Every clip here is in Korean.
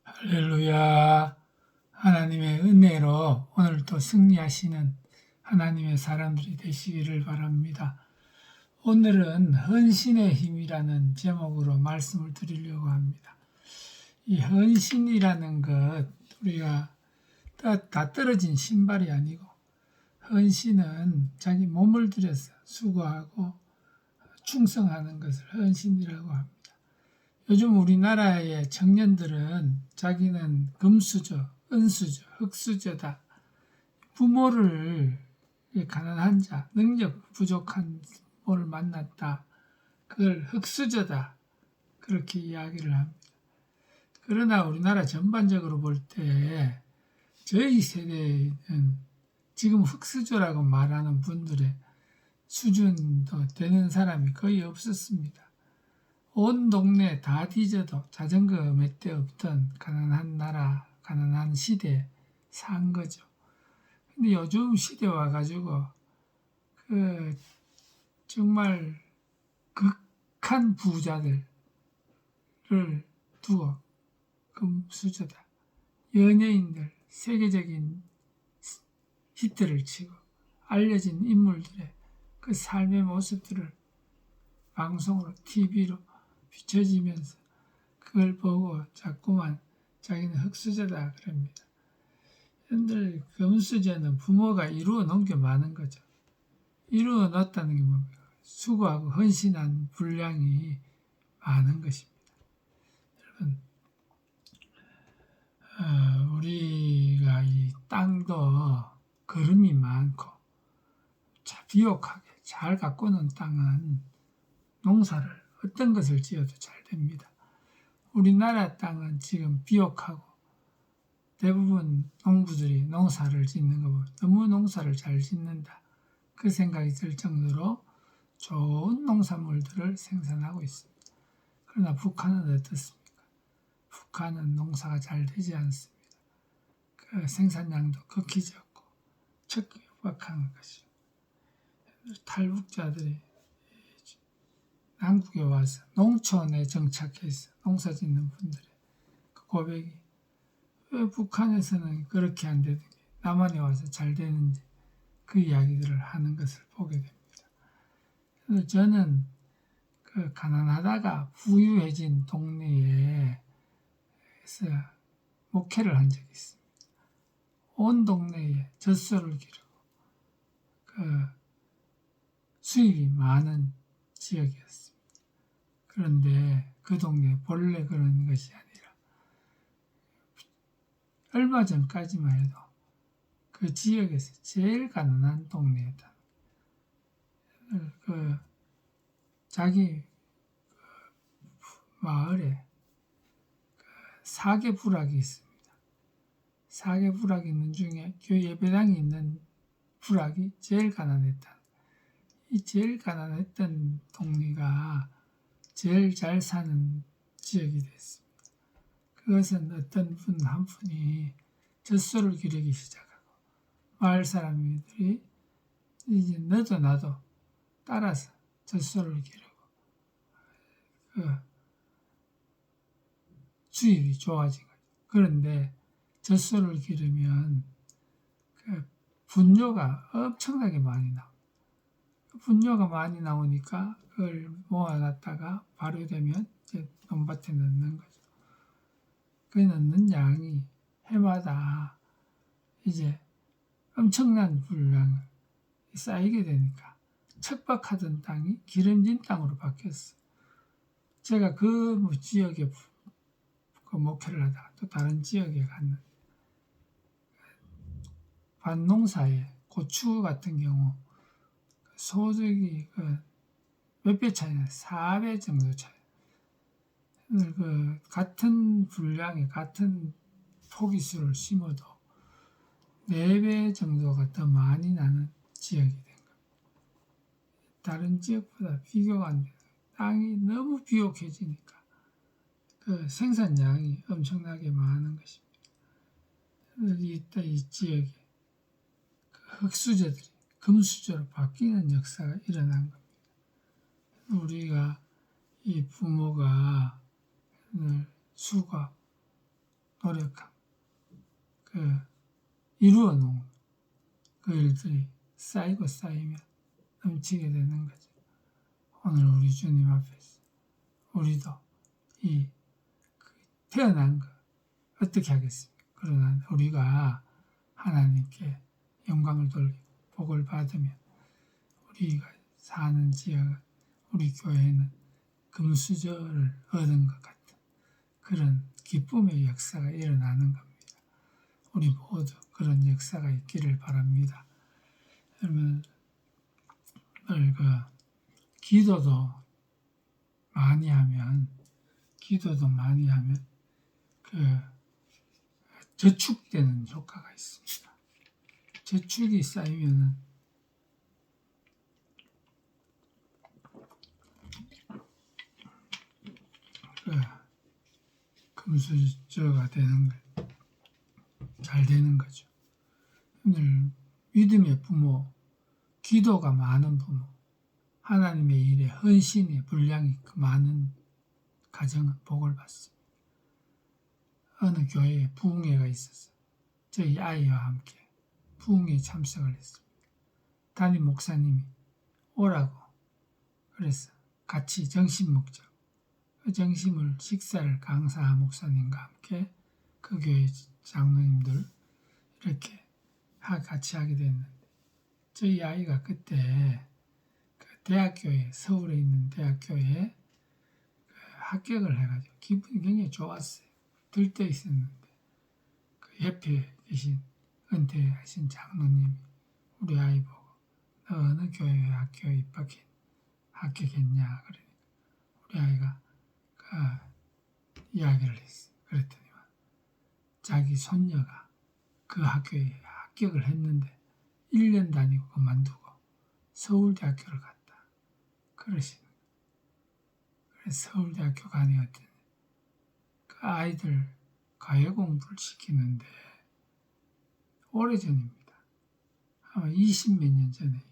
할렐루야. 하나님의 은혜로 오늘도 승리하시는 하나님의 사람들이 되시기를 바랍니다. 오늘은 헌신의 힘이라는 제목으로 말씀을 드리려고 합니다. 이 헌신이라는 것, 우리가 다 떨어진 신발이 아니고, 헌신은 자기 몸을 들여서 수고하고 충성하는 것을 헌신이라고 합니다. 요즘 우리나라의 청년들은 자기는 금수저, 은수저, 흙수저다. 부모를 가난한 자, 능력 부족한 부모를 만났다. 그걸 흙수저다. 그렇게 이야기를 합니다. 그러나 우리나라 전반적으로 볼 때 저희 세대는 지금 흙수저라고 말하는 분들의 수준도 되는 사람이 거의 없었습니다. 온 동네 다 뒤져도 자전거 몇 대 없던 가난한 나라, 가난한 시대에 산 거죠. 근데 요즘 시대 와가지고, 정말 극한 부자들을 두고 금수저다. 연예인들, 세계적인 히트를 치고 알려진 인물들의 그 삶의 모습들을 방송으로, TV로 비춰지면서 그걸 보고 자꾸만 자기는 흙수저다 그럽니다. 여러분들, 금수저는 부모가 이루어 놓은 게 많은 거죠. 이루어 놓았다는 게 뭡니까? 수고하고 헌신한 분량이 많은 것입니다. 여러분, 우리가 이 땅도 거름이 많고 비옥하게 잘 가꾸는 땅은 농사를 어떤 것을 지어도 잘 됩니다. 우리나라 땅은 지금 비옥하고 대부분 농부들이 농사를 짓는 거 보면 너무 농사를 잘 짓는다. 그 생각이 들 정도로 좋은 농산물들을 생산하고 있습니다. 그러나 북한은 어떻습니까? 북한은 농사가 잘 되지 않습니다. 그 생산량도 극히 적고 척박한 것이죠. 탈북자들이 한국에 와서 농촌에 정착해서 농사 짓는 분들의 그 고백이 왜 북한에서는 그렇게 안 되는지 남한에 와서 잘 되는지 그 이야기들을 하는 것을 보게 됩니다. 그래서 저는 그 가난하다가 부유해진 동네에서 목회를 한 적이 있습니다. 온 동네에 젖소를 기르고 그 수입이 많은 지역이었습니다. 그런데 그 동네 본래 그런 것이 아니라 얼마 전까지만 해도 그 지역에서 제일 가난한 동네였다. 자기 마을에 사개부락이 있습니다. 사개부락이 있는 중에 교회 예배당이 있는 부락이 제일 가난했다. 이 제일 가난했던 동네가 제일 잘 사는 지역이 됐습니다. 그것은 어떤 분 한 분이 젖소를 기르기 시작하고 마을 사람들이 이제 너도 나도 따라서 젖소를 기르고 수입이 좋아진 거죠. 그런데 젖소를 기르면 분뇨가 엄청나게 많이 나옵니다. 분뇨가 많이 나오니까 그걸 모아놨다가 발효되면 이제 논밭에 넣는 거죠. 그 넣는 양이 해마다 이제 엄청난 분량을 쌓이게 되니까 척박하던 땅이 기름진 땅으로 바뀌었어. 제가 그 지역에 목회를 하다가 또 다른 지역에 갔는데 밭농사에 고추 같은 경우 소득이 몇 배 차이나 4배 정도 차이. 같은 분량의 같은 포기수를 심어도 4배 정도가 더 많이 나는 지역이 된 겁니다. 다른 지역보다 비교가 안 돼요. 땅이 너무 비옥해지니까 그 생산량이 엄청나게 많은 것입니다. 이 지역에 흙수저들이 금수저로 바뀌는 역사가 일어난 겁니다. 우리가 이 부모가 수고 노력함, 이루어 놓은 그 일들이 쌓이고 쌓이면 넘치게 되는 거죠. 오늘 우리 주님 앞에서 우리도 태어난 거 어떻게 하겠습니까? 그러나 우리가 하나님께 영광을 돌리고 복을 받으면 우리가 사는 지역, 우리 교회는 금수저를 얻은 것 같은 그런 기쁨의 역사가 일어나는 겁니다. 우리 모두 그런 역사가 있기를 바랍니다. 그러면 기도도 많이 하면 저축되는 효과가 있습니다. 저축이 쌓이면은 금수저가 잘 되는 거죠. 오늘 믿음의 부모, 기도가 많은 부모, 하나님의 일에 헌신의 분량이 많은 가정은 복을 받습니다. 어느 교회에 부흥회가 있어서 저희 아이와 함께 부흥회에 참석을 했습니다. 담임 목사님이 오라고 그래서 같이 점심 먹자. 그 점심을 식사를 강사 목사님과 함께 그 교회 장로님들 이렇게 같이 하게 됐는데 저희 아이가 그때 대학교에 서울에 있는 대학교에 합격을 해가지고 기분이 굉장히 좋았어요. 들떠 있었는데 그 옆에 계신 은퇴하신 장로님이 우리 아이 보고 너 어느 교회 학교에 합격했냐 그러니까 우리 아이가 이야기를 했어요. 그랬더니만 자기 손녀가 그 학교에 합격을 했는데 1년 다니고 그만두고 서울대학교를 갔다. 그러시는 거예요. 그래서 서울대학교 가니었더니 그 아이들 과외 공부를 시키는데 오래전입니다. 아마 20몇 년 전에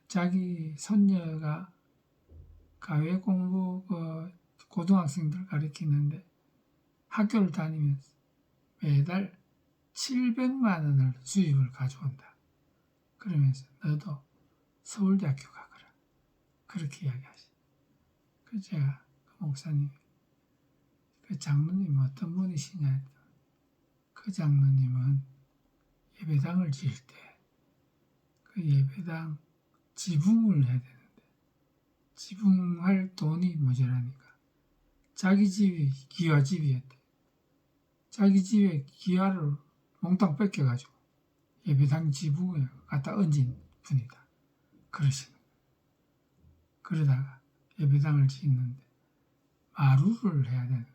자기 손녀가 과외 공부 고등학생들 가르치는데 학교를 다니면서 매달 700만 원을 수입을 가져온다. 그러면서 너도 서울대학교 가거라. 그렇게 이야기하시. 그 제가 그 목사님, 그 장로님 어떤 분이시냐 했더니 그 장로님은 예배당을 지을 때 그 예배당 지붕을 해야 되는데 지붕할 돈이 모자라니까 자기 집이 기와집이었대. 자기 집에 기와를 몽땅 뺏겨가지고 예배당 지붕에 갖다 얹은 분이다. 그러시는 거예요. 그러다가 예배당을 짓는데 마루를 해야 되는데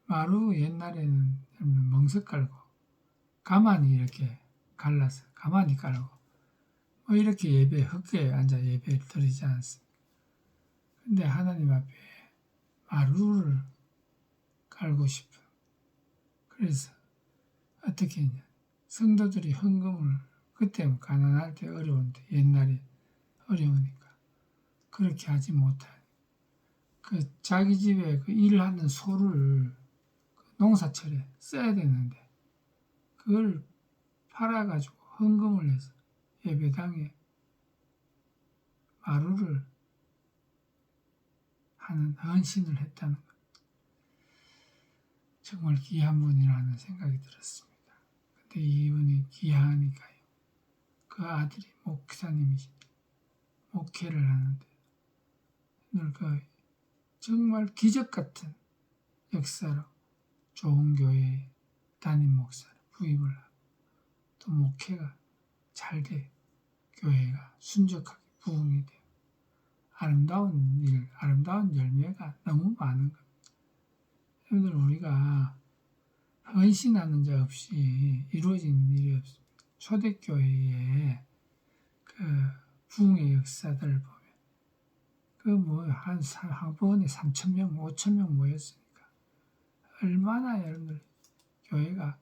마루 옛날에는 멍석 깔고 가만히 이렇게 갈라서 가만히 깔고 이렇게 예배 흙에 앉아 예배를 드리지 않습니까? 근데 하나님 앞에 마루를 깔고 싶은 그래서 어떻게 했냐 성도들이 헌금을 그때 가난할 때 어려운데 옛날에 어려우니까 그렇게 하지 못해 자기 집에 일하는 소를 농사철에 써야 되는데 그걸 팔아가지고 헌금을 해서 예배당에 마루를 하는 헌신을 했다는 것. 정말 귀한 분이라는 생각이 들었습니다. 근데 이분이 귀하니까요. 그 아들이 목사님이신데 목회를 하는데 늘 정말 기적 같은 역사로 좋은 교회에 담임 목사를 부임을 하고 또 목회가 잘 돼 교회가 순적하게 부흥이 돼요. 아름다운 일, 아름다운 열매가 너무 많은 겁니다. 여러분들 우리가 헌신하는 자 없이 이루어지는 일이 없습니다. 초대교회의 부흥의 역사들을 보면 한 번에 3,000명, 5,000명 모였으니까 얼마나 여러분들 교회가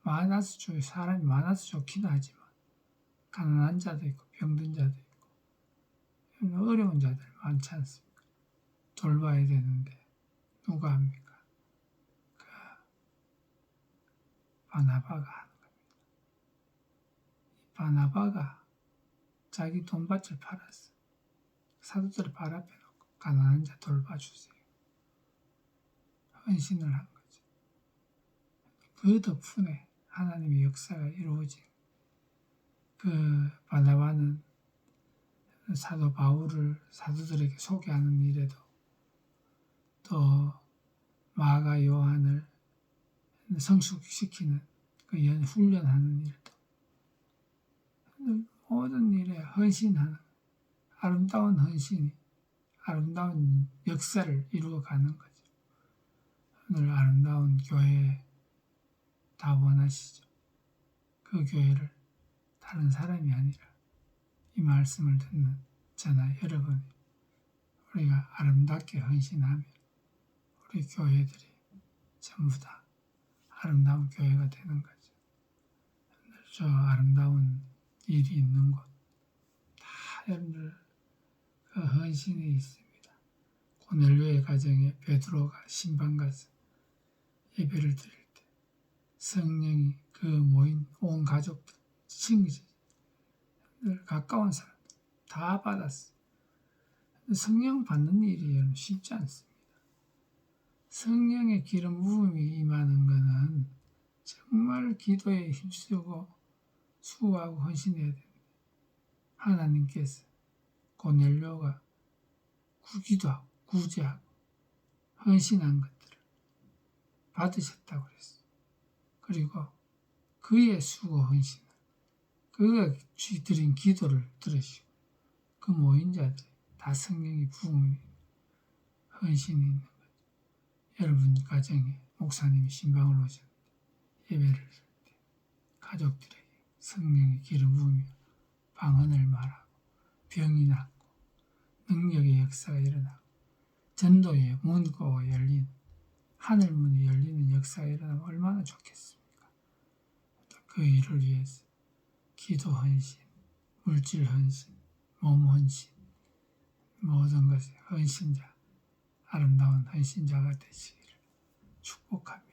많아서 사람이 많아서 좋긴 하지만 가난한 자도 있고 병든 자도 있고 어려운 자들 많지 않습니까? 돌봐야 되는데 누가 합니까? 그 바나바가 하는 겁니다. 이 바나바가 자기 돈밭을 팔았어. 사도들을 발 앞에 놓고 가난한 자 돌봐주세요. 헌신을 한 거죠. 그 덕분에 하나님의 역사가 이루어진 그 바나바는 사도 바울을 사도들에게 소개하는 일에도 또 마가 요한을 성숙시키는 그 훈련하는 일도 모든 일에 헌신하는 아름다운 헌신이 아름다운 역사를 이루어가는 거죠. 오늘 아름다운 교회 다 원하시죠. 그 교회를 다른 사람이 아니라 이 말씀을 듣는 저나 여러분이 우리가 아름답게 헌신하면 우리 교회들이 전부 다 아름다운 교회가 되는 거죠. 저 아름다운 일이 있는 곳 다 여러분들 그 헌신이 있습니다. 고넬료의 가정에 베드로가 신방 가서 예배를 드릴 때 성령이 그 모인 온 가족들, 친구들, 가까운 사람들 다 받았어. 성령 받는 일이 여러분 쉽지 않습니다. 성령의 기름 부음이 임하는 것은 정말 기도에 힘쓰고 수고하고 헌신해야 됩니다. 하나님께서 고넬료가 기도하고 구제하고 헌신한 것들을 받으셨다고 그랬어요. 그리고 그의 수고 헌신을 그가 드린 기도를 들으시고 그 모인 자들이 다 성령의 부음이 헌신이 있는 거죠. 여러분 가정에 목사님이 신방을 오셨는데 예배를 드릴 때 가족들에게 성령의 기름 부으며 방언을 말하고 병이 낫고 능력의 역사가 일어나고 전도의 문고가 열린 하늘 문이 열리는 역사가 일어나면 얼마나 좋겠습니까? 그 일을 위해서 기도 헌신, 물질 헌신, 몸 헌신, 모든 것에 헌신자, 아름다운 헌신자가 되시기를 축복합니다.